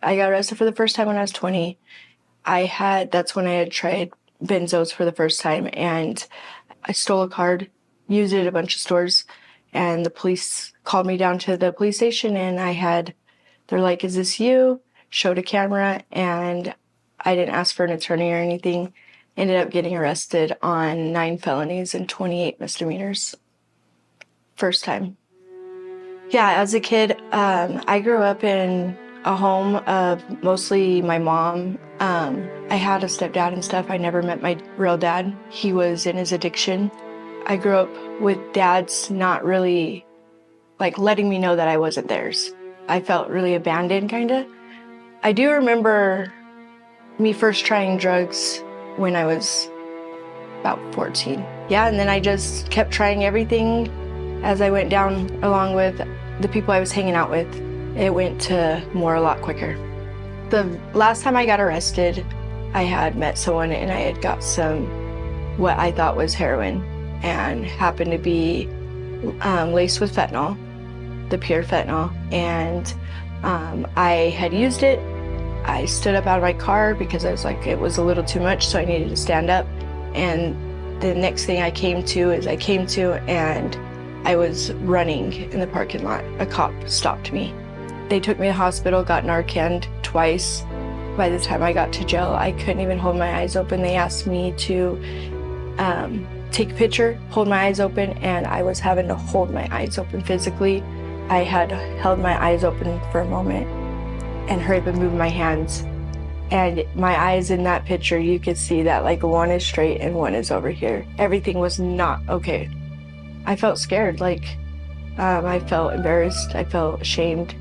I got arrested for the first time when I was 20. That's when I had tried benzos for the first time, and I stole a card, used it at a bunch of stores, and the police called me down to the police station, and they're like, is this you? Showed a camera, and I didn't ask for an attorney or anything. Ended up getting arrested on 9 felonies and 28 misdemeanors. First time. Yeah, as a kid, I grew up in a home of mostly my mom. I had a stepdad and stuff. I never met my real dad. He was in his addiction. I grew up with dads not really letting me know that I wasn't theirs. I felt really abandoned, kind of. I do remember me first trying drugs when I was about 14. Yeah, and then I just kept trying everything as I went down, along with the people I was hanging out with. It went to more a lot quicker. The last time I got arrested, I had met someone and I had got some what I thought was heroin, and happened to be laced with fentanyl, the pure fentanyl, and I had used it. I stood up out of my car because I was like, it was a little too much, so I needed to stand up. And the next thing I came to and I was running in the parking lot. A cop stopped me. They took me to the hospital, got Narcaned twice. By the time I got to jail, I couldn't even hold my eyes open. They asked me to take a picture, hold my eyes open, and I was having to hold my eyes open physically. I had held my eyes open for a moment and hurry up and move my hands. And my eyes in that picture, you could see that one is straight and one is over here. Everything was not okay. I felt scared, I felt embarrassed, I felt ashamed.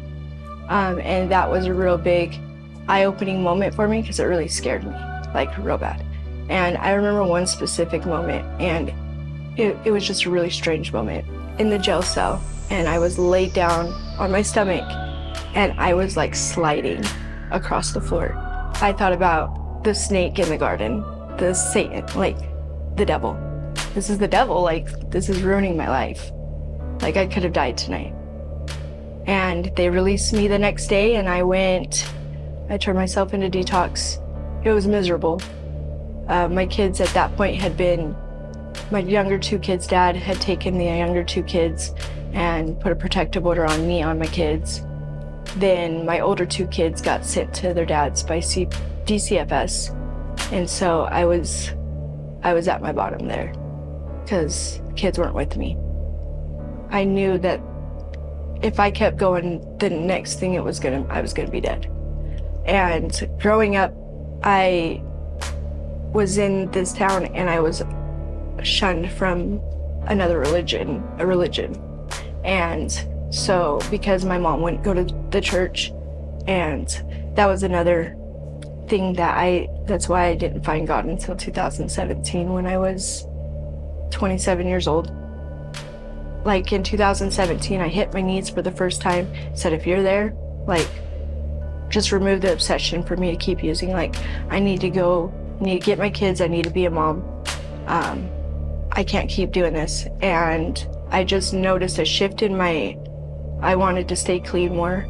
And that was a real big eye-opening moment for me because it really scared me, real bad. And I remember one specific moment, and it was just a really strange moment. In the jail cell, and I was laid down on my stomach, and I was sliding across the floor. I thought about the snake in the garden, the Satan, the devil. This is the devil, this is ruining my life. I could have died tonight. And they released me the next day, and I turned myself into detox. It was miserable. My kids at that point my younger 2 kids' dad had taken the younger 2 kids and put a protective order on me, on my kids. Then my older 2 kids got sent to their dads by DCFS. And so I was at my bottom there because kids weren't with me. I knew that if I kept going, the next thing I was gonna be dead. And growing up, I was in this town and I was shunned from a religion. And so because my mom wouldn't go to the church, and that was another thing that's why I didn't find God until 2017 when I was 27 years old. In 2017, I hit my knees for the first time, said, if you're there, just remove the obsession for me to keep using. I need to go, I need to get my kids, I need to be a mom. I can't keep doing this. And I just noticed a shift in I wanted to stay clean more.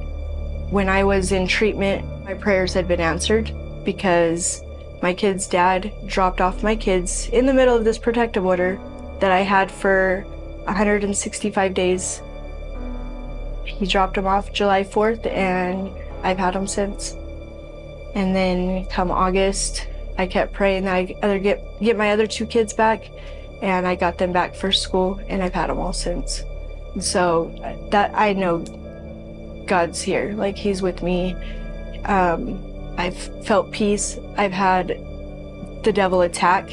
When I was in treatment, my prayers had been answered because my kid's dad dropped off my kids in the middle of this protective order that I had for 165 days. He dropped them off July 4th, and I've had them since. And then come August, I kept praying that I either get my other 2 kids back, and I got them back for school, and I've had them all since. And so that I know God's here, He's with me. I've felt peace. I've had the devil attack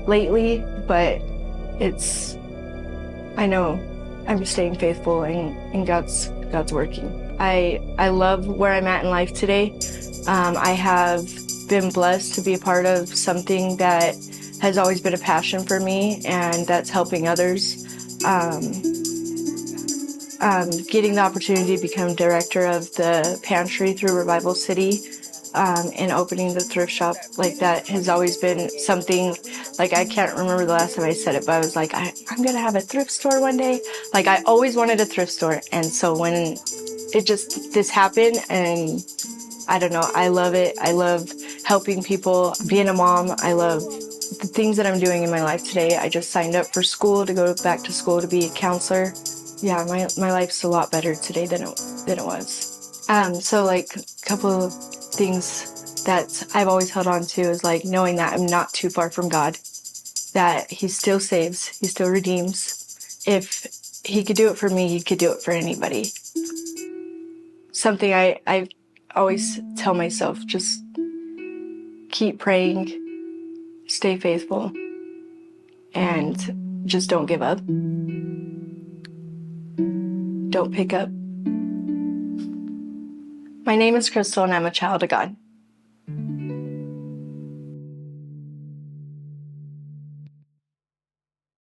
lately, but I know I'm staying faithful, and God's working. I love where I'm at in life today. I have been blessed to be a part of something that has always been a passion for me, and that's helping others. Getting the opportunity to become director of the pantry through Revival City, and opening the thrift shop, that has always been something. I can't remember the last time I said it, but I was I'm gonna have a thrift store one day. I always wanted a thrift store, and so when this happened, and I don't know. I love it. I love helping people, being a mom. I love the things that I'm doing in my life today. I just signed up for school to go back to school to be a counselor. Yeah, my life's a lot better today than it was. So like a couple of things that I've always held on to is like knowing that I'm not too far from God, that he still saves, he still redeems. If he could do it for me, he could do it for anybody. Something I always tell myself, just keep praying, stay faithful, and just don't give up. Don't pick up. My name is Crystal and I'm a child of God.